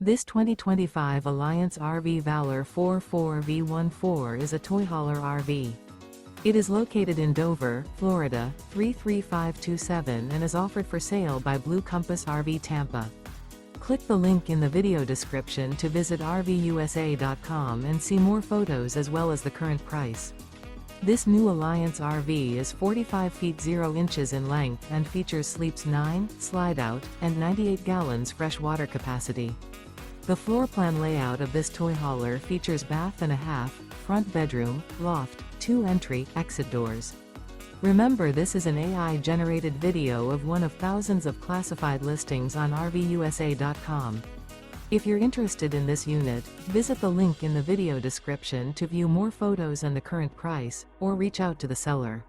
This 2025 Alliance RV Valor 44V14 is a toy hauler RV. It is located in Dover, Florida, 33527 and is offered for sale by Blue Compass RV Tampa. Click the link in the video description to visit RVUSA.com and see more photos as well as the current price. This new Alliance RV is 45 feet 0 inches in length and features sleeps 9, slide-out, and 98 gallons fresh water capacity. The floor plan layout of this toy hauler features bath and a half, front bedroom, loft, 2 entry, exit doors. Remember, this is an AI-generated video of one of thousands of classified listings on RVUSA.com. If you're interested in this unit, visit the link in the video description to view more photos and the current price, or reach out to the seller.